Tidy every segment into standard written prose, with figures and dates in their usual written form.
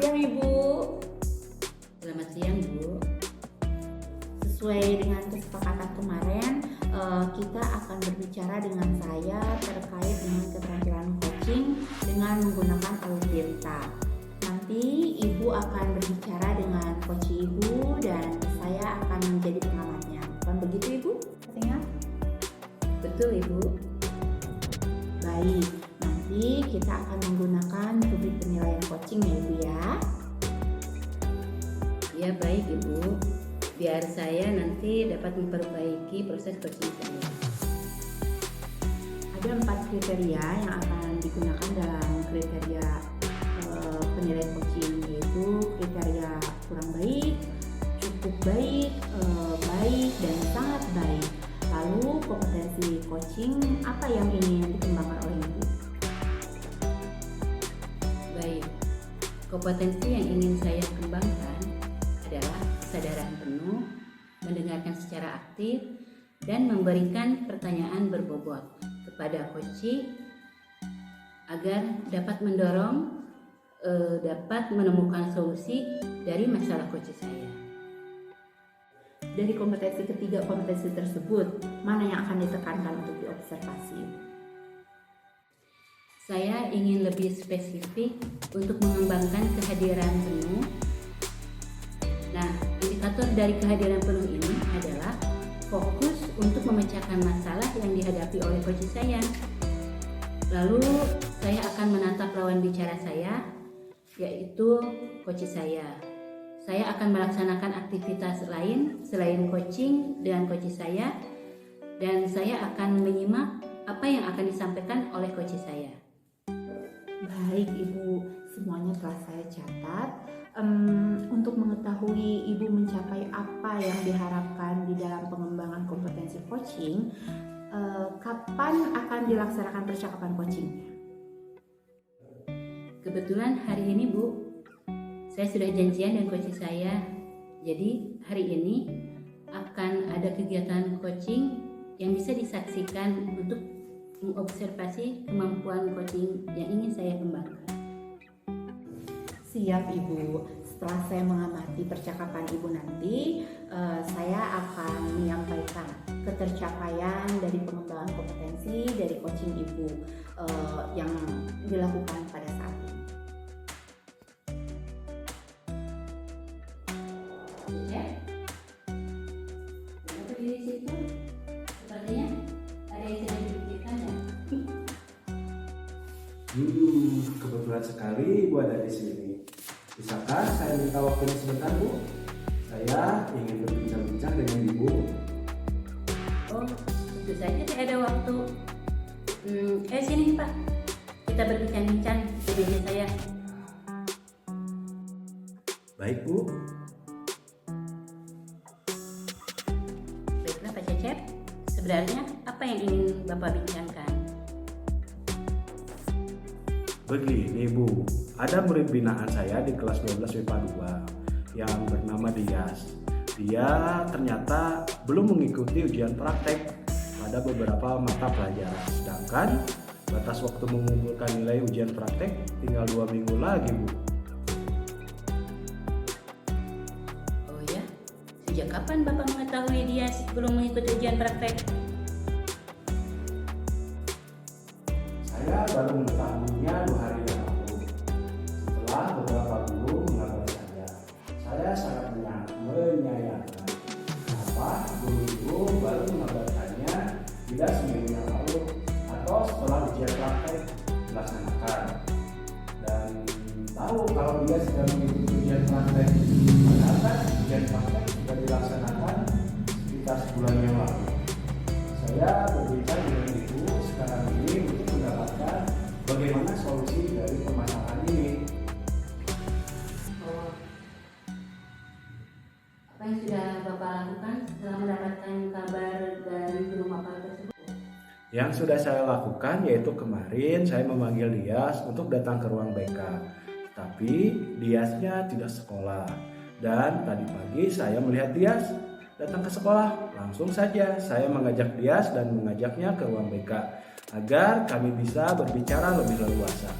siang Ibu. Selamat siang, Bu. Sesuai dengan kesepakatan kemarin, kita akan berbicara dengan saya terkait dengan keterampilan coaching dengan menggunakan alutsista. Nanti Ibu akan berbicara dengan coach Ibu dan saya akan menjadi pengamatnya. Bukan begitu Ibu? Katanya? Betul, Ibu. Baik, nanti kita akan menggunakan rubrik penilaian coaching ya Ibu ya. Ya, baik, Ibu. Biar saya nanti dapat memperbaiki proses coaching saya. Ada 4 kriteria yang akan digunakan dalam kriteria penilaian coaching, yaitu kriteria kurang baik, cukup baik, baik, dan sangat baik. Lalu kompetensi coaching apa yang ingin dikembangkan oleh Ibu? Baik, kompetensi yang ingin saya kembangkan adalah kesadaran penuh, mendengarkan secara aktif, dan memberikan pertanyaan berbobot kepada coaching agar dapat mendorong, dapat menemukan solusi dari masalah coaching saya. Dari ketiga kompetensi tersebut, mana yang akan ditekankan untuk diobservasi? Saya ingin lebih spesifik untuk mengembangkan kehadiran penuh. Nah, indikator dari kehadiran penuh ini adalah fokus untuk memecahkan masalah yang dihadapi oleh coach saya. Lalu, saya akan menatap lawan bicara saya, yaitu coach saya. Saya akan melaksanakan aktivitas lain selain coaching dengan coach saya, dan saya akan menyimak apa yang akan disampaikan oleh coach saya. Baik Ibu, semuanya telah saya catat. Untuk mengetahui Ibu mencapai apa yang diharapkan di dalam pengembangan kompetensi coaching, kapan akan dilaksanakan percakapan coaching? Kebetulan hari ini, Bu, saya sudah janjian dengan coach saya. Jadi hari ini akan ada kegiatan coaching yang bisa disaksikan untuk mengobservasi kemampuan coaching yang ingin saya kembangkan. Siap Ibu, setelah saya mengamati percakapan Ibu nanti, saya akan menyampaikan ketercapaian dari pengembangan kompetensi dari coaching Ibu yang dilakukan pada saat ini. Ya, kenapa di situ? Sepertinya ada yang sedang dipikirkan ya. Kebetulan sekali Ibu ada di sini. Bisakah saya minta waktunya sebentar, Bu? Saya ingin berbincang-bincang dengan Ibu. Oh, tentu saja tidak ada waktu. Sini Pak, kita berbincang-bincang di meja saya. Baik, Bu. Baiklah Pak Cecep, sebenarnya apa yang ingin Bapak bincangkan? Begini, Bu. Ada murid binaan saya di kelas 12 MIPA 2 yang bernama Dias. Dia ternyata belum mengikuti ujian praktek pada beberapa mata pelajaran. Sedangkan batas waktu mengumpulkan nilai ujian praktek tinggal 2 minggu lagi, Bu. Oh ya, sejak kapan Bapak mengetahui dia belum mengikuti ujian praktek? Saya baru mengetahuinya 2 hari yang lalu. Setelah beberapa guru mengabari saya sangat menyayangkan kenapa guru-guru baru mengabarkannya tidak seminggu yang lalu atau setelah ujian praktek dilaksanakan. Dan tahu kalau dia sedang mengikuti ujian praktek, padahal kan ujian praktek sudah dilaksanakan sekitar sebulan yang lalu. Saya berbicara dengan Ibu sekarang ini untuk mendapatkan bagaimana solusi dari permasalahan ini. Oh, apa yang sudah Bapak lakukan setelah mendapatkan kabar dari guru Bapak tersebut? Yang sudah saya lakukan yaitu kemarin saya memanggil Dias untuk datang ke ruang BK. Tapi Diasnya tidak sekolah. Dan tadi pagi saya melihat Dias datang ke sekolah. Langsung saja saya mengajak Dias dan mengajaknya ke ruang BK agar kami bisa berbicara lebih leluasa.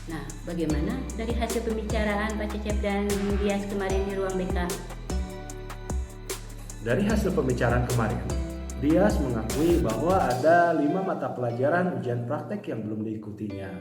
Nah, Bagaimana dari hasil pembicaraan Pak Cecep dan Dias kemarin di ruang BK? Dari hasil pembicaraan kemarin, Dias mengakui bahwa ada 5 mata pelajaran ujian praktek yang belum diikutinya.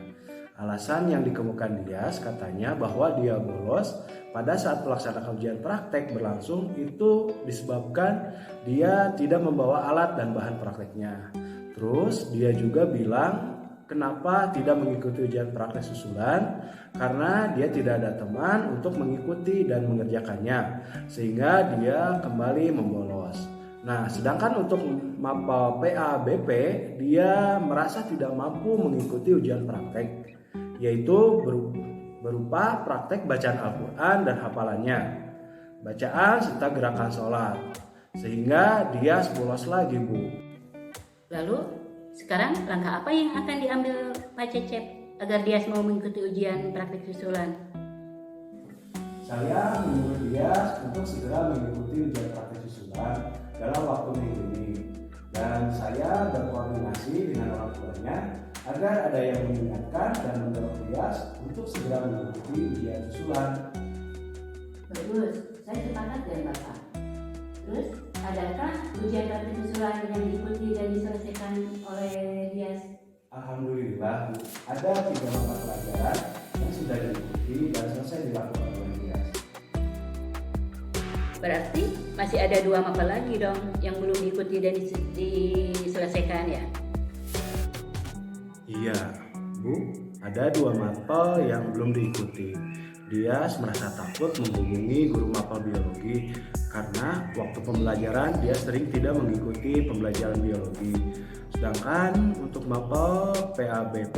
Alasan yang dikemukakan Dias katanya bahwa dia bolos pada saat pelaksanaan ujian praktek berlangsung itu disebabkan dia tidak membawa alat dan bahan prakteknya. Terus dia juga bilang kenapa tidak mengikuti ujian praktek susulan karena dia tidak ada teman untuk mengikuti dan mengerjakannya sehingga dia kembali membolos. Nah, sedangkan untuk mapel PABP dia merasa tidak mampu mengikuti ujian praktek, yaitu berupa praktek bacaan Al-Quran dan hafalannya, bacaan serta gerakan sholat, sehingga dia bolos lagi, Bu. Lalu, sekarang langkah apa yang akan diambil Pak Cecep agar Dias mau mengikuti ujian praktek susulan? Saya menyuruh Dias untuk segera mengikuti ujian praktek susulan dalam waktu minggu ini, dan saya berkoordinasi dengan orang tuanya agar ada yang mengingatkan dan mendorong Dias untuk segera mengikuti ujian susulan. Bagus, saya sepakat dengan Bapak. Terus, adakah ujian praktek susulan yang diikuti dan diselesaikan oleh Dias? Alhamdulillah, Bu. Ada 3 mata pelajaran yang sudah diikuti dan selesai dilakukan oleh Dias. Berarti masih ada 2 mapel lagi dong yang belum diikuti dan diselesaikan ya? Iya, Bu. Ada 2 mapel yang belum diikuti. Dias merasa takut menghubungi guru mapel biologi karena waktu pembelajaran dia sering tidak mengikuti pembelajaran biologi. Sedangkan untuk mapel PABP,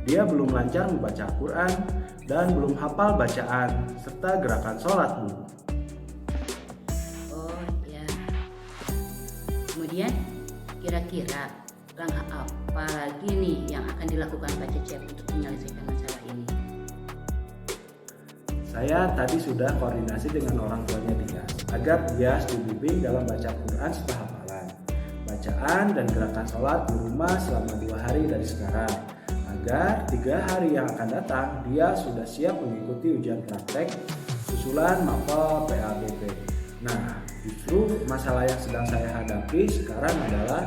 dia belum lancar membaca Al-Quran dan belum hafal bacaan serta gerakan sholat, Bu. Oh ya. Kemudian kira-kira langkah apa lagi nih yang akan dilakukan Pak Cecep untuk menyelesaikan masalah ini? Saya tadi sudah koordinasi dengan orang tuanya Dias agar Dias dibimbing dalam baca Quran serta hafalan, bacaan dan gerakan sholat di rumah selama 2 hari dari sekarang, agar 3 hari yang akan datang dia sudah siap mengikuti ujian praktek susulan mapel PABP. Nah, justru masalah yang sedang saya hadapi sekarang adalah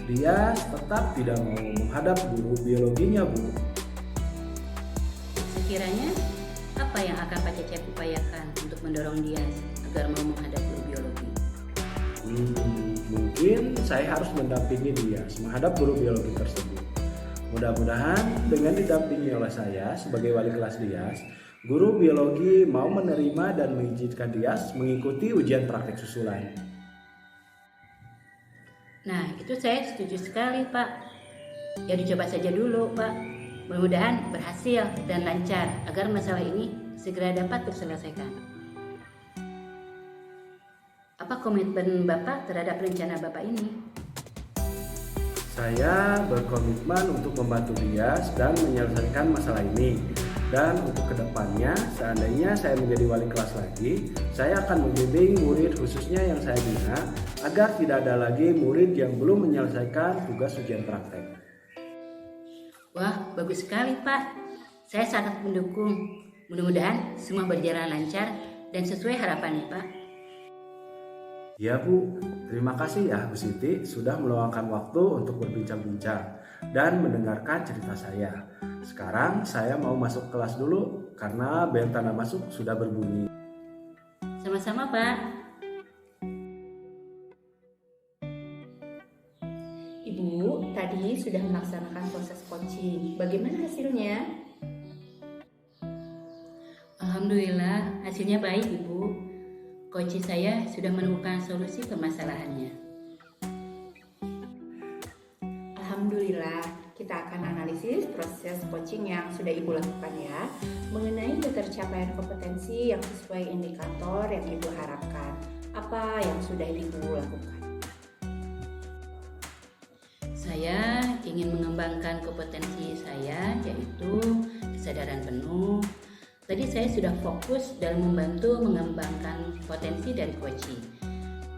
Dias tetap tidak mau menghadap guru biologinya, Bu. Sekiranya apa yang akan Pak Cecep upayakan untuk mendorong Dias agar mau menghadap guru biologi? Mungkin saya harus mendampingi Dias menghadap guru biologi tersebut. Mudah-mudahan dengan didampingi oleh saya sebagai wali kelas Dias, guru biologi mau menerima dan mengizinkan Dias mengikuti ujian praktek susulan. Nah, itu saya setuju sekali, Pak. Ya dicoba saja dulu, Pak. Mudah-mudahan berhasil dan lancar agar masalah ini segera dapat terselesaikan. Apa komitmen Bapak terhadap rencana Bapak ini? Saya berkomitmen untuk membantu Dias dan menyelesaikan masalah ini. Dan untuk kedepannya, seandainya saya menjadi wali kelas lagi, saya akan membimbing murid khususnya yang saya bina agar tidak ada lagi murid yang belum menyelesaikan tugas ujian praktek. Wah, bagus sekali, Pak. Saya sangat mendukung. Mudah-mudahan semua berjalan lancar dan sesuai harapannya, Pak. Ya, Bu. Terima kasih ya Bu Siti sudah meluangkan waktu untuk berbincang-bincang dan mendengarkan cerita saya. Sekarang saya mau masuk kelas dulu karena bel tanda masuk sudah berbunyi. Sama-sama, Pak. Ibu tadi sudah melaksanakan proses coaching. Bagaimana hasilnya? Alhamdulillah, hasilnya baik, Ibu. Coach saya sudah menemukan solusi permasalahannya. Alhamdulillah, kita akan analisis proses coaching yang sudah Ibu lakukan ya, mengenai ketercapaian kompetensi yang sesuai indikator yang Ibu harapkan. Apa yang sudah Ibu lakukan? Saya ingin mengembangkan kompetensi saya, yaitu kesadaran penuh. Tadi saya sudah fokus dalam membantu mengembangkan potensi dari coaching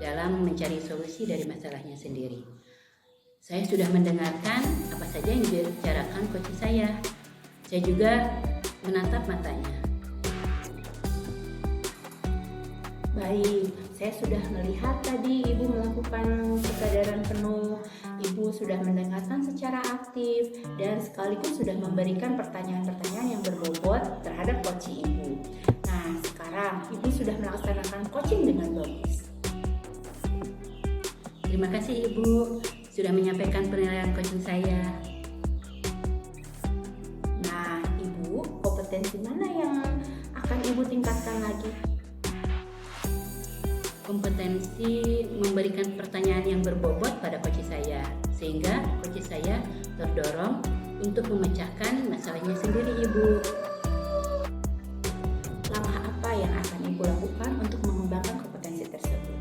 dalam mencari solusi dari masalahnya sendiri. Saya sudah mendengarkan apa saja yang dibicarakan coach saya. Saya juga menatap matanya. Baik, saya sudah melihat tadi Ibu melakukan kesadaran penuh, Ibu sudah mendengarkan secara aktif, dan sekaligus sudah memberikan pertanyaan-pertanyaan yang berbobot terhadap coaching Ibu. Nah, sekarang Ibu sudah melaksanakan coaching dengan bagus. Terima kasih Ibu sudah menyampaikan penilaian coaching saya. Nah, Ibu, kompetensi mana yang akan Ibu tingkatkan lagi? Kompetensi memberikan pertanyaan yang berbobot pada coaching saya, sehingga coaching saya terdorong untuk memecahkan masalahnya sendiri Ibu. Langkah apa yang akan Ibu lakukan untuk mengembangkan kompetensi tersebut?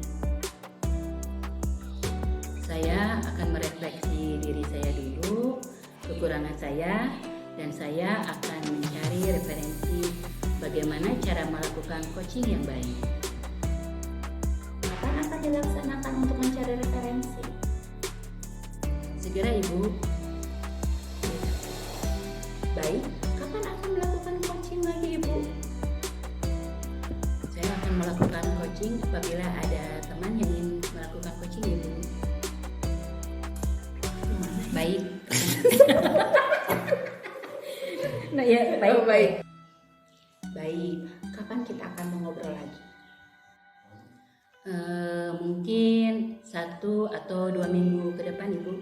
Saya akan merefleksi diri saya dulu, kekurangan saya, dan saya akan mencari referensi bagaimana cara melakukan coaching yang baik. Kapan akan dilaksanakan untuk mencari referensi? Segera Ibu. Baik, kapan akan melakukan coaching lagi Ibu? Saya akan melakukan coaching apabila ada teman yang ingin melakukan coaching Ibu. Baik. Nah ya, baik. baik. Baik, kapan kita akan mengobrol lagi? Mungkin 1 atau 2 minggu ke depan Ibu.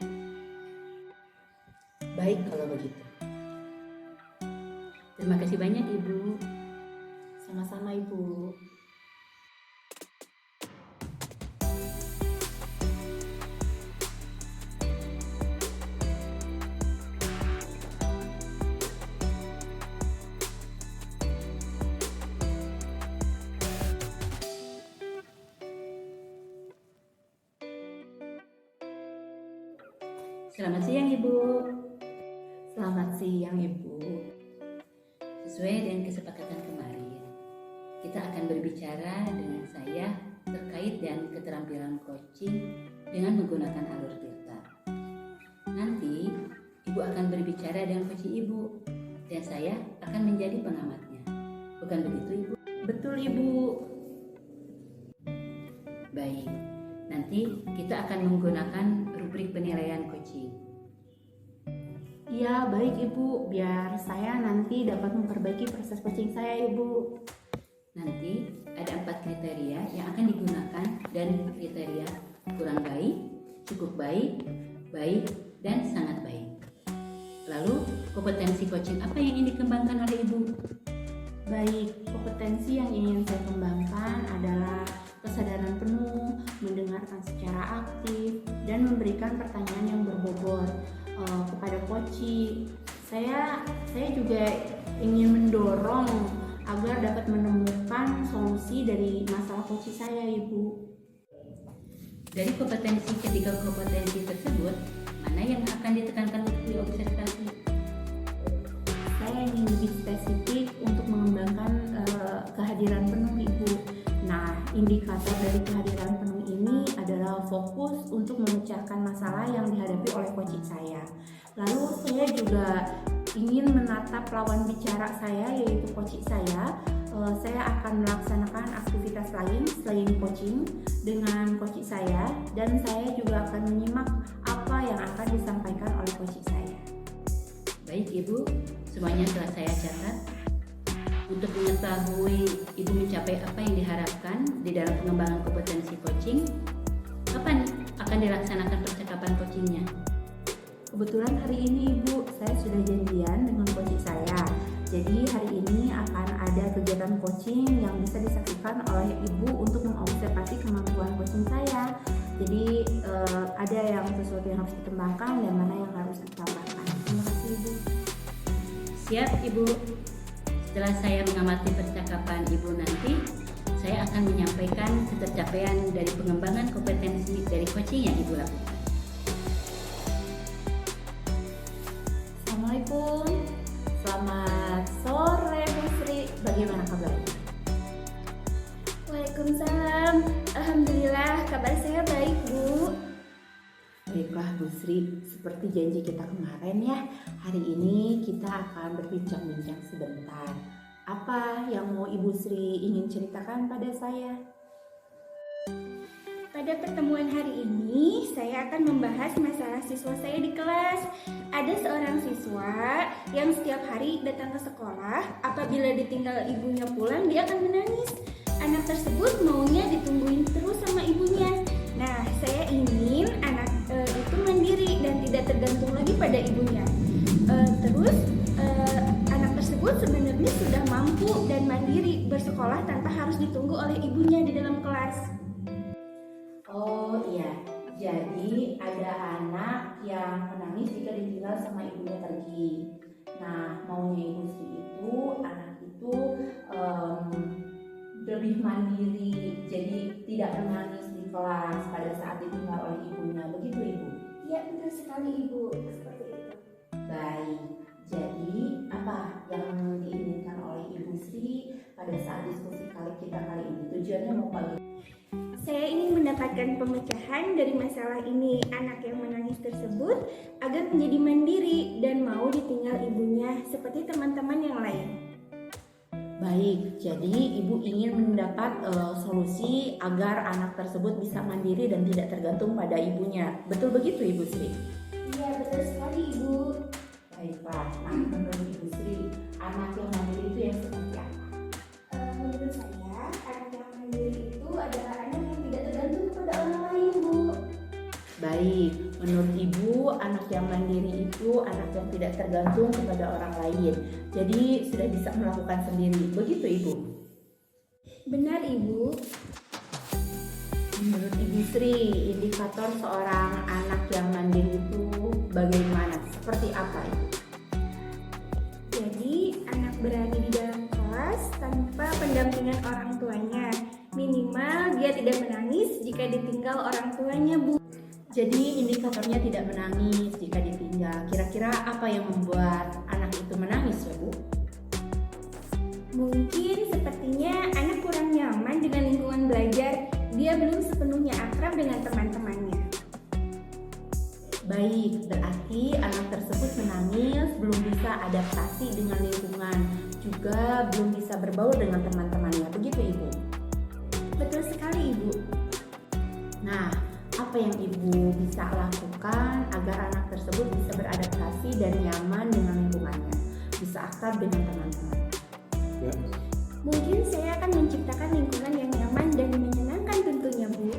Baik kalau begitu. Terima kasih banyak Ibu. Sama-sama Ibu. Selamat siang Ibu. Selamat siang Ibu. Sesuai dengan kesepakatan kemarin, kita akan berbicara dengan saya terkait dengan keterampilan coaching dengan menggunakan alur Tirta. Nanti Ibu akan berbicara dengan coaching Ibu dan saya akan menjadi pengamatnya. Bukan begitu Ibu? Betul Ibu. Baik, nanti kita akan menggunakan rubrik penilaian coaching. Iya, baik Ibu. Biar saya nanti dapat memperbaiki proses coaching saya Ibu. Nanti ada 4 kriteria yang akan digunakan dan kriteria kurang baik, cukup baik, baik, dan sangat baik. Lalu kompetensi coaching apa yang ingin dikembangkan oleh Ibu? Baik, kompetensi yang ingin saya kembangkan adalah kesadaran penuh, mendengarkan secara aktif, dan memberikan pertanyaan yang berbobot kepada coaching. Saya juga ingin mendorong agar dapat menemukan solusi dari masalah coaching saya, Ibu. Dari ketiga kompetensi tersebut, mana yang akan ditekankan untuk diobservasi? Saya ingin lebih spesifik untuk mengembangkan kehadiran penuh, Ibu. Nah, indikator dari kehadiran penuh ini adalah fokus untuk memecahkan masalah yang dihadapi oleh coaching saya. Lalu saya juga ingin menatap lawan bicara saya, yaitu coaching saya. Saya akan melaksanakan aktivitas lain selain coaching dengan coaching saya, dan saya juga akan menyimak apa yang akan disampaikan oleh coaching saya. Baik Ibu, semuanya telah saya catat. Untuk mengetahui Ibu mencapai apa yang diharapkan di dalam pengembangan kompetensi coaching, kapan akan dilaksanakan percakapan coachingnya? Kebetulan hari ini Ibu, saya sudah janjian dengan coaching saya. Jadi hari ini akan ada kegiatan coaching yang bisa disaksikan oleh Ibu untuk mengobservasi kemampuan coaching saya. Jadi ada yang sesuatu yang harus dikembangkan dan mana yang harus ditambahkan. Terima kasih Ibu. Siap Ibu. Setelah saya mengamati percakapan Ibu nanti, saya akan menyampaikan ketercapaian dari pengembangan kompetensi dari coaching yang Ibu lakukan. Assalamualaikum. Selamat sore Bu Sri. Bagaimana kabarnya? Waalaikumsalam. Alhamdulillah, kabar saya baik, Bu. Baik Baiklah Bu Sri, seperti janji kita kemarin ya, hari ini kita akan berbincang-bincang sebentar. Apa yang mau Ibu Sri ingin ceritakan pada saya? Pada pertemuan hari ini, saya akan membahas masalah siswa saya di kelas. Ada seorang siswa yang setiap hari datang ke sekolah. Apabila ditinggal ibunya pulang, dia akan menangis. Anak tersebut maunya ditungguin terus sama ibunya. Nah, saya ingin anak itu mandiri dan tidak tergantung lagi pada ibunya. Terus, anak tersebut sebenarnya sudah mampu dan mandiri bersekolah tanpa harus ditunggu oleh ibunya di dalam kelas. Oh iya, jadi ada anak yang menangis jika ditinggal sama ibunya pergi. Nah, maunya Ibu Sri itu anak itu lebih mandiri, jadi tidak menangis di kelas pada saat ditinggal oleh ibunya. Begitu Ibu? Ya, betul sekali Ibu, seperti itu. Baik, jadi apa yang diinginkan oleh Ibu Sri pada saat diskusi kita kali ini? Tujuannya mau bagaimana? Saya ingin mendapatkan pemecahan dari masalah ini anak yang menangis tersebut agar menjadi mandiri dan mau ditinggal ibunya seperti teman-teman yang lain. Baik, jadi Ibu ingin mendapat solusi agar anak tersebut bisa mandiri dan tidak tergantung pada ibunya. Betul begitu Ibu Sri? Iya, betul sekali Ibu. Baiklah, nah menurut Ibu Sri, anak yang mandiri itu yang seperti apa? Menurut saya, anak yang mandiri itu adalah anak yang tidak tergantung kepada orang lain, Bu. Baik, menurut Ibu, anak yang mandiri itu anak yang tidak tergantung kepada orang lain. Jadi sudah bisa melakukan sendiri. Begitu Ibu? Benar Ibu. Menurut Ibu Sri, indikator seorang anak yang mandiri itu bagaimana? Seperti apa Ibu? Jadi, anak berani di dalam kelas tanpa pendampingan orang tuanya. Minimal dia tidak menangis jika ditinggal orang tuanya, Bu. Jadi indikatornya tidak menangis jika ditinggal. Kira-kira apa yang membuat anak itu menangis ya Bu? Mungkin sepertinya anak kurang nyaman dengan lingkungan belajar. Dia belum sepenuhnya akrab dengan teman-temannya. Baik, berarti anak tersebut menangis, belum bisa adaptasi dengan lingkungan, juga belum bisa berbaur dengan teman-temannya. Begitu Ibu? Betul sekali Ibu. Nah, apa yang Ibu bisa lakukan agar anak tersebut bisa beradaptasi dan nyaman dengan lingkungannya, bisa akrab dengan teman-teman? Ya. Mungkin saya akan menciptakan lingkungan yang nyaman dan menyenangkan tentunya, Bu.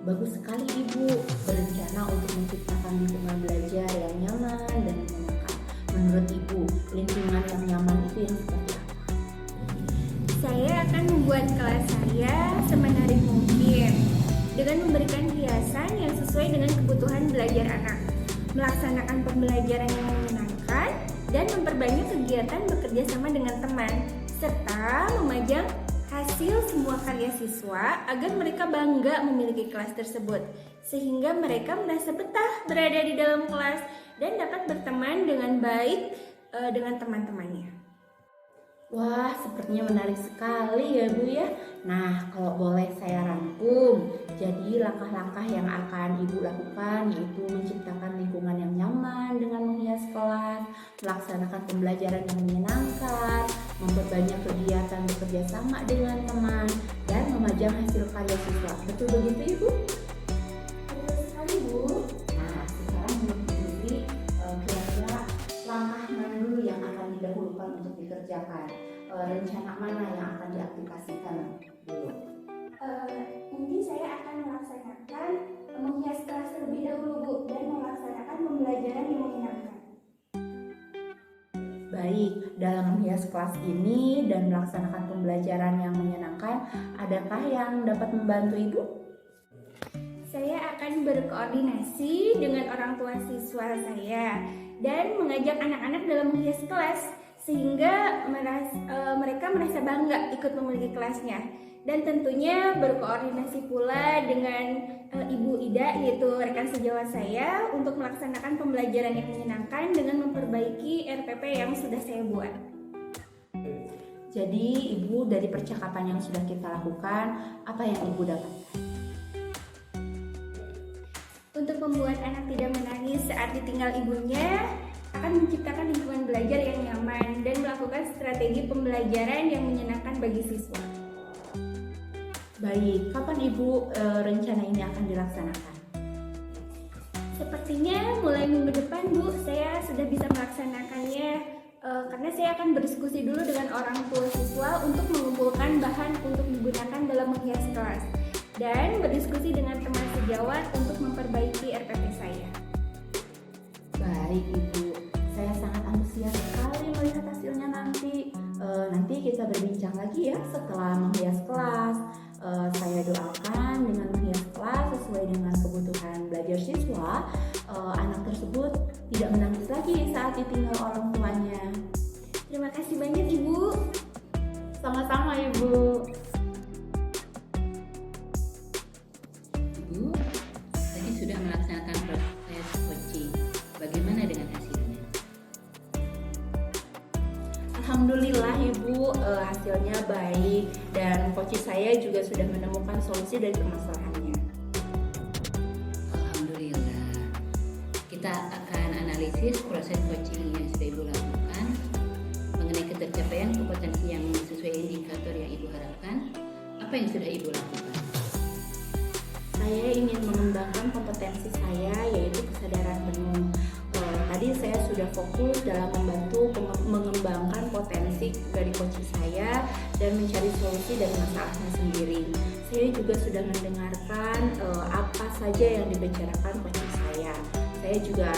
Bagus sekali Ibu berencana untuk menciptakan lingkungan belajar yang nyaman dan menyenangkan. Menurut Ibu, lingkungan yang nyaman itu yang seperti apa? Saya akan membuat kelas saya semenarik mungkin dengan memberikan hiasan yang sesuai dengan kebutuhan belajar anak, melaksanakan pembelajaran yang menyenangkan, dan memperbanyak kegiatan bekerja sama dengan teman, serta memajang hasil semua karya siswa agar mereka bangga memiliki kelas tersebut, sehingga mereka merasa betah berada di dalam kelas dan dapat berteman dengan baik dengan teman-temannya. Wah, sepertinya menarik sekali ya Bu ya. Nah, kalau boleh saya rangkum, jadi langkah-langkah yang akan Ibu lakukan yaitu menciptakan lingkungan yang nyaman dengan menghias kelas, melaksanakan pembelajaran yang menyenangkan, memperbanyak kegiatan bekerja sama dengan teman, dan memajang hasil karya siswa. Betul begitu Ibu? Betul sekali, Bu. Nah, sekarang menurut Ibu Sri, kira-kira langkah mana dulu yang akan didahulukan untuk dikerjakan? Rencana mana yang akan diaplikasikan dulu? Mungkin saya akan melaksanakan menghias kelas terlebih dahulu, Bu, dan melaksanakan pembelajaran yang menyenangkan. Baik, dalam menghias kelas ini dan melaksanakan pembelajaran yang menyenangkan, adakah yang dapat membantu Ibu? Saya akan berkoordinasi dengan orang tua siswa saya dan mengajak anak-anak dalam menghias kelas sehingga mereka merasa bangga ikut memiliki kelasnya, dan tentunya berkoordinasi pula dengan Ibu Ida, yaitu rekan sejawat saya, untuk melaksanakan pembelajaran yang menyenangkan dengan memperbaiki RPP yang sudah saya buat. Jadi Ibu, dari percakapan yang sudah kita lakukan, apa yang Ibu dapat? Untuk membuat anak tidak menangis saat ditinggal ibunya, akan menciptakan lingkungan belajar yang nyaman dan melakukan strategi pembelajaran yang menyenangkan bagi siswa. Baik, kapan Ibu rencana ini akan dilaksanakan? Sepertinya mulai minggu depan, Bu, saya sudah bisa melaksanakannya karena saya akan berdiskusi dulu dengan orang tua siswa untuk mengumpulkan bahan untuk digunakan dalam menghias kelas dan berdiskusi dengan teman sejawat untuk memperbaiki RPP saya. Baik Ibu, saya sangat antusias sekali melihat hasilnya nanti. Nanti kita berbincang lagi ya setelah menghias kelas. Saya doakan dengan menghias kelas sesuai dengan kebutuhan belajar siswa, anak tersebut tidak menangis lagi saat ditinggal orang tuanya. Terima kasih banyak, Ibu. Sama-sama Ibu. Ibu, tadi sudah melaksanakan proses coaching. Bagaimana dengan hasilnya? Alhamdulillah Ibu, hasilnya baik dan coach saya juga sudah menemukan solusi dari permasalahannya. Alhamdulillah. Kita akan analisis proses coaching yang sudah Ibu lakukan mengenai ketercapaian kompetensi yang sesuai indikator yang Ibu harapkan. Apa yang sudah Ibu lakukan? Saya ingin mengembangkan kompetensi saya yaitu kesadaran penuh. Tadi saya sudah fokus dalam membantu mengembangkan potensi dari coach saya dan mencari solusi dari masalahnya sendiri. Saya juga sudah mendengarkan apa saja yang dibicarakan coach saya. Saya juga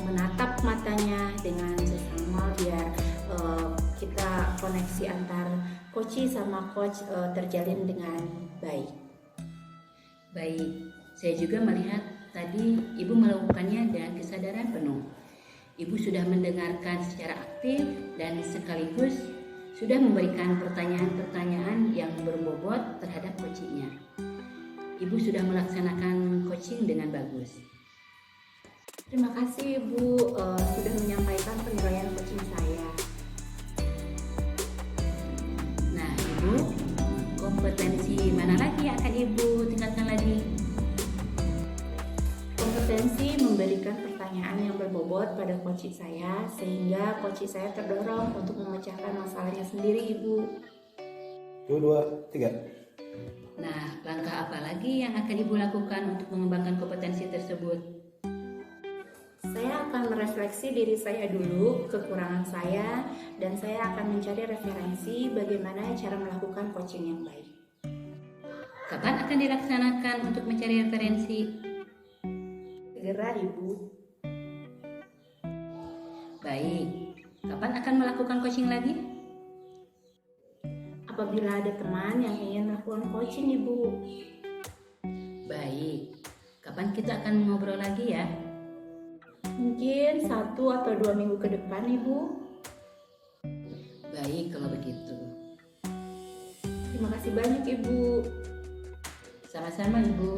menatap matanya dengan sesama biar kita koneksi antar coach sama coach terjalin dengan baik. Baik, saya juga melihat tadi Ibu melakukannya dengan kesadaran penuh. Ibu sudah mendengarkan secara aktif dan sekaligus sudah memberikan pertanyaan-pertanyaan yang berbobot terhadap coachingnya. Ibu sudah melaksanakan coaching dengan bagus. Terima kasih Ibu sudah menyampaikan penilaian coaching saya. Nah, Ibu, kompetensi mana lagi yang akan Ibu tingkatkan lagi? Kompetensi memberikan pertanyaan yang berbobot pada coach saya sehingga coach saya terdorong untuk memecahkan masalahnya sendiri Ibu. 1, 2, 3. Nah, langkah apa lagi yang akan Ibu lakukan untuk mengembangkan kompetensi tersebut? Saya akan merefleksi diri saya dulu, kekurangan saya, dan saya akan mencari referensi bagaimana cara melakukan coaching yang baik. Kapan akan dilaksanakan untuk mencari referensi? Segera Ibu. Baik, kapan akan melakukan coaching lagi? Apabila ada teman yang ingin melakukan coaching Ibu. Baik, kapan kita akan ngobrol lagi ya? Mungkin 1 atau 2 minggu ke depan Ibu. Baik kalau begitu. Terima kasih banyak Ibu. Sama-sama Ibu.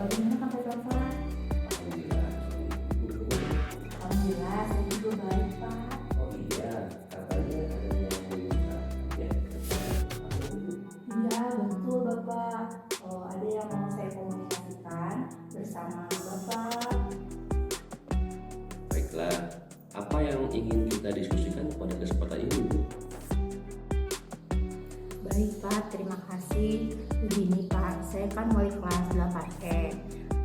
Bagaimana Pak Taufan? Alhamdulillah, saya juga baik Pak. Oh iya, katanya ada yang minta. Ya. Iya betul Bapak. Ada yang mau saya komunikasikan bersama Bapak. Baiklah, apa yang ingin kita diskusikan pada kesempatan ini, Bu? Baik Pak, terima kasih. Begini Pak, saya kan wali kelas 8E.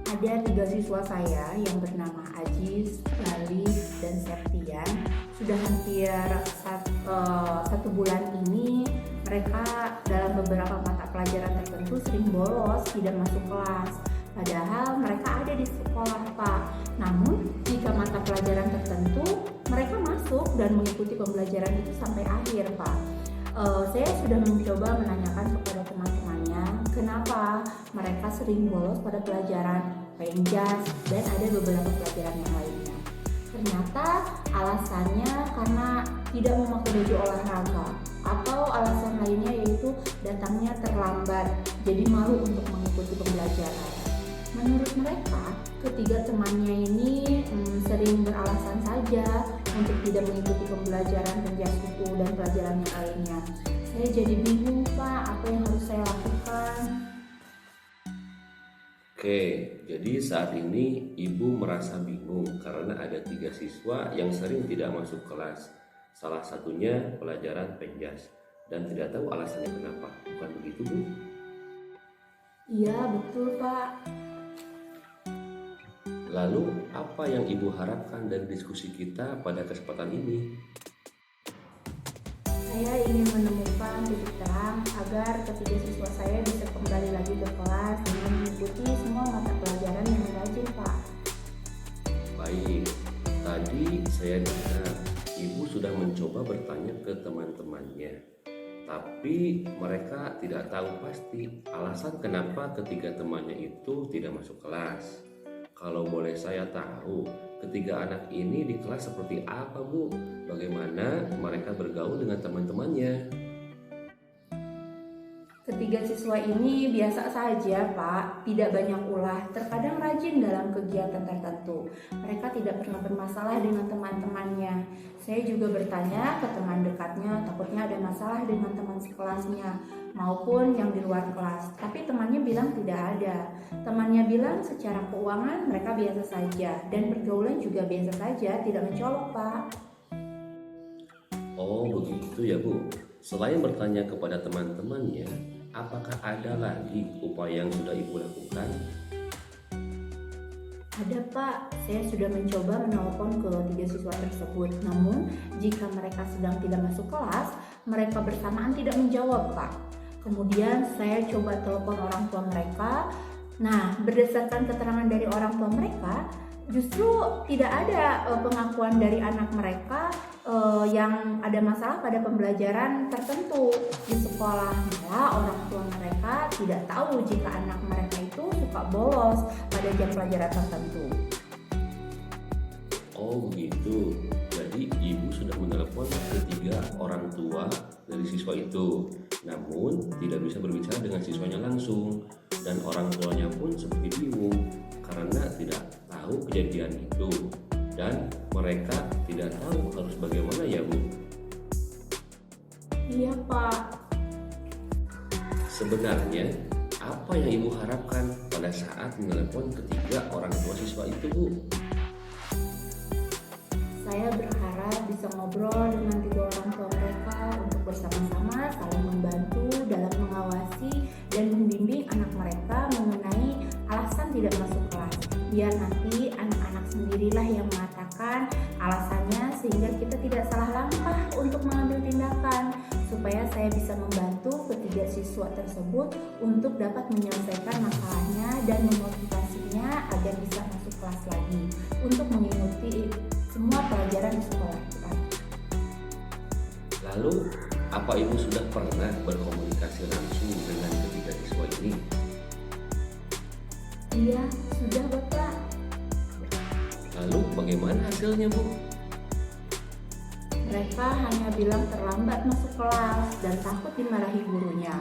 Ada 3 siswa saya yang bernama Ajis, Gali, dan Septian. Sudah hampir 1 bulan ini mereka dalam beberapa mata pelajaran tertentu sering bolos, tidak masuk kelas. Padahal mereka ada di sekolah Pak. Namun jika mata pelajaran tertentu mereka masuk dan mengikuti pembelajaran itu sampai akhir Pak. Saya sudah mencoba menanyakan kepada teman-temannya kenapa mereka sering bolos pada pelajaran penjas dan ada beberapa pelajaran yang lainnya. Ternyata alasannya karena tidak memakai baju olahraga atau alasan lainnya yaitu datangnya terlambat, jadi malu untuk mengikuti pembelajaran. Menurut mereka, ketiga temannya ini sering beralasan saja untuk tidak mengikuti pembelajaran penjas itu dan pelajaran yang lainnya. Saya jadi bingung Pak, apa yang harus saya lakukan? Oke, jadi saat ini Ibu merasa bingung karena ada 3 siswa yang sering tidak masuk kelas. Salah satunya pelajaran penjas dan tidak tahu alasannya kenapa. Bukan begitu, Bu? Iya, betul Pak. Lalu apa yang Ibu harapkan dari diskusi kita pada kesempatan ini? Saya ingin menemukan titik terang agar ketiga siswa saya bisa kembali lagi ke kelas dengan mengikuti semua mata pelajaran yang rajin, Pak. Baik, tadi saya dengar Ibu sudah mencoba bertanya ke teman-temannya, tapi mereka tidak tahu pasti alasan kenapa ketiga temannya itu tidak masuk kelas. Kalau boleh saya tahu, ketiga anak ini di kelas seperti apa, Bu? Bagaimana mereka bergaul dengan teman-temannya? Ketiga siswa ini biasa saja, Pak. Tidak banyak ulah, terkadang rajin dalam kegiatan tertentu. Mereka tidak pernah bermasalah dengan teman-temannya. Saya juga bertanya ke teman dekatnya, takutnya ada masalah dengan teman sekelasnya maupun yang di luar kelas. Tapi temannya bilang tidak ada. Temannya bilang secara keuangan mereka biasa saja dan pergaulan juga biasa saja, tidak mencolok, Pak. Oh, begitu ya, Bu. Selain bertanya kepada teman-temannya, apakah ada lagi upaya yang sudah Ibu lakukan? Ada Pak, saya sudah mencoba menelpon ke tiga siswa tersebut. Namun, jika mereka sedang tidak masuk kelas, mereka bersamaan tidak menjawab Pak. Kemudian saya coba telepon orang tua mereka. Nah, berdasarkan keterangan dari orang tua mereka, justru tidak ada pengakuan dari anak mereka yang ada masalah pada pembelajaran tertentu di sekolah. Malah orang tua mereka tidak tahu jika anak mereka itu suka bolos pada jam pelajaran tertentu. Oh, begitu. Jadi Ibu sudah menelepon ketiga orang tua dari siswa itu, namun tidak bisa berbicara dengan siswanya langsung, dan orang tuanya pun seperti bingung karena tidak tahu kejadian itu, dan mereka tidak tahu harus bagaimana ya, Bu. Iya Pak. Sebenarnya apa yang Ibu harapkan pada saat menelepon ketiga orang tua siswa itu, Bu? Saya berharap bisa ngobrol dengan tiga orang tua mereka untuk bersama-sama saling membantu dalam mengawasi dan membimbing anak mereka mengenai alasan tidak masuk kelas. Biar nanti anak-anak sendirilah yang mengatakan alasannya sehingga kita tidak salah langkah untuk mengambil tindakan, supaya saya bisa membantu ketiga siswa tersebut untuk dapat menyelesaikan masalahnya dan memotivasinya agar bisa masuk kelas lagi untuk mengikuti semua pelajaran di sekolah kita. Lalu, apa Ibu sudah pernah berkomunikasi langsung dengan ketiga siswa ini? Iya, sudah Bapak. Lalu bagaimana hasilnya, Bu? Mereka hanya bilang terlambat masuk kelas dan takut dimarahi gurunya.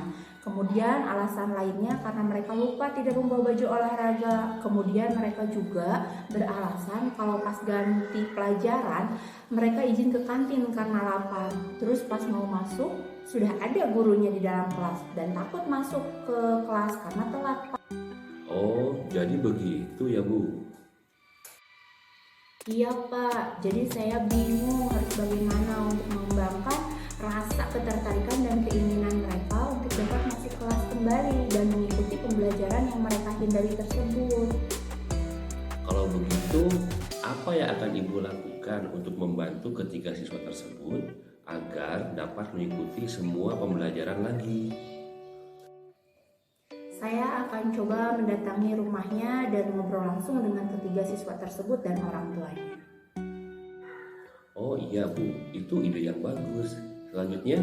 Kemudian alasan lainnya karena mereka lupa tidak membawa baju olahraga. Kemudian mereka juga beralasan kalau pas ganti pelajaran mereka izin ke kantin karena lapar. Terus pas mau masuk sudah ada gurunya di dalam kelas dan takut masuk ke kelas karena telat. Oh, jadi begitu ya, Bu. Iya Pak, jadi saya bingung harus bagaimana untuk mengembangkan rasa ketertarikan dan keinginan mereka untuk dapat masuk kelas kembali dan mengikuti pembelajaran yang mereka hindari tersebut. Kalau begitu, apa yang akan Ibu lakukan untuk membantu ketiga siswa tersebut agar dapat mengikuti semua pembelajaran lagi? Saya akan coba mendatangi rumahnya dan ngobrol langsung dengan ketiga siswa tersebut dan orang tuanya. Oh iya, Bu, itu ide yang bagus. Selanjutnya,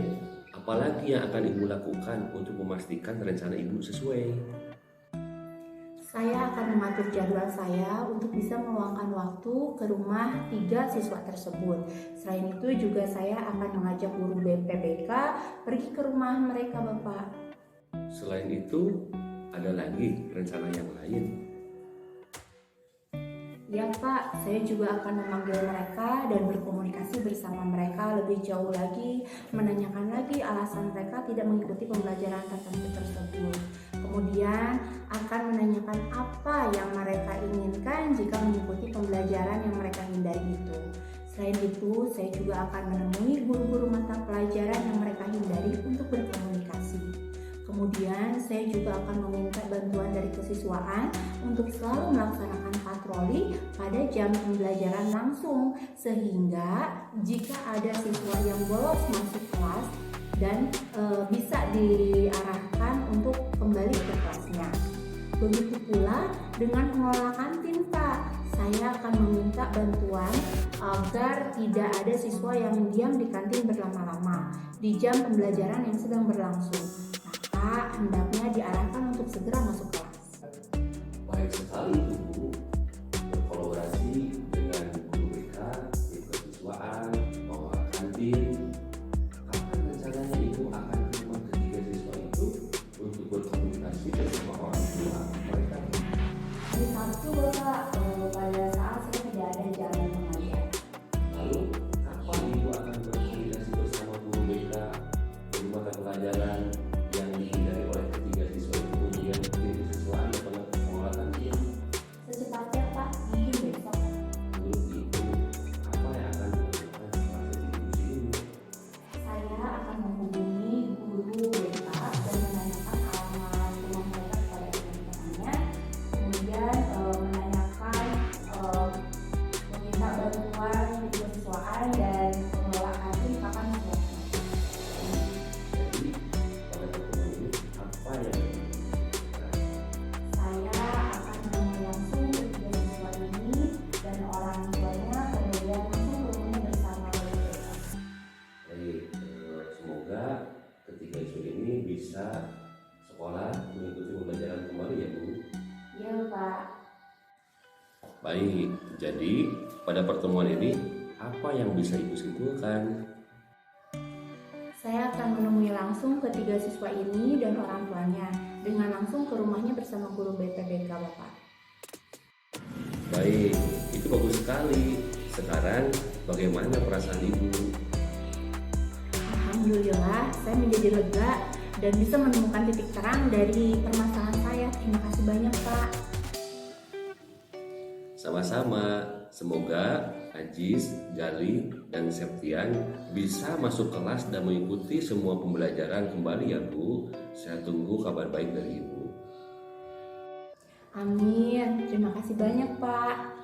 apalagi yang akan Ibu lakukan untuk memastikan rencana Ibu sesuai? Saya akan mengatur jadwal saya untuk bisa meluangkan waktu ke rumah 3 siswa tersebut. Selain itu juga saya akan mengajak guru PPK pergi ke rumah mereka, Bapak. Selain itu, ada lagi rencana yang lain? Ya Pak, saya juga akan memanggil mereka dan berkomunikasi bersama mereka lebih jauh lagi, menanyakan lagi alasan mereka tidak mengikuti pembelajaran tertentu tersebut. Kemudian akan menanyakan apa yang mereka inginkan jika mengikuti pembelajaran yang mereka hindari itu. Selain itu, saya juga akan menemui guru-guru mata pelajaran yang mereka hindari untuk berkomunikasi. Kemudian saya juga akan meminta bantuan dari kesiswaan untuk selalu melaksanakan patroli pada jam pembelajaran langsung, sehingga jika ada siswa yang bolos masuk kelas dan bisa diarahkan untuk kembali ke kelasnya. Begitu pula dengan pengelola kantin, Pak. Saya akan meminta bantuan agar tidak ada siswa yang diam di kantin berlama-lama di jam pembelajaran yang sedang berlangsung. Maka hendaknya diarahkan untuk segera masuk kelas. Baik sekali itu, Bu. Berkolaborasi dengan guru BK, di kesiswaan, pengelola kantin. Kapan rencananya Ibu akan ke rumah ketiga siswa itu untuk berkomunikasi bersama orang tua mereka? Hari Sabtu, Bapak, pada saat saya tidak ada jam pengajian. Lalu, kapan Ibu akan berkomunikasi bersama guru BK, guru mata pelajaran yang dihindari oleh ketiga siswa itu, kemudian ketiga siswaan dan pengelola kantin? Secepatnya, Pak, mungkin besok. Menurut Ibu, apa yang akan dilakukan setelah diskusi ini? Saya akan menghubungi guru BK dan menanyakan alamat rumah mereka kepada teman-temannya. Kemudian menanyakan, meminta bantuan kesiswaan dan pengelola kantin kapan siapnya. Jadi, pada pertemuan ini, apa yang dilakukan? Saya akan menemui langsung ketiga siswa ini dan orang tuanya, kemudian langsung ke rumahnya bersama guru BK. Baik, semoga ketiga isu ini bisa sekolah mengikuti pembelajaran kembali ya Bu. Iya, Pak. Baik, jadi pada pertemuan ini apa yang bisa Ibu simpulkan? Saya akan menemui langsung ketiga siswa ini dan orang tuanya dengan langsung ke rumahnya bersama guru BPBK, Bapak. Baik, itu bagus sekali. Sekarang bagaimana perasaan Ibu? Alhamdulillah, saya menjadi lega dan bisa menemukan titik terang dari permasalahan saya. Terima kasih banyak, Pak. Sama-sama, semoga Ajis, Gali, dan Septian bisa masuk kelas dan mengikuti semua pembelajaran kembali ya Bu. Saya tunggu kabar baik dari Ibu. Amin. Terima kasih banyak, Pak.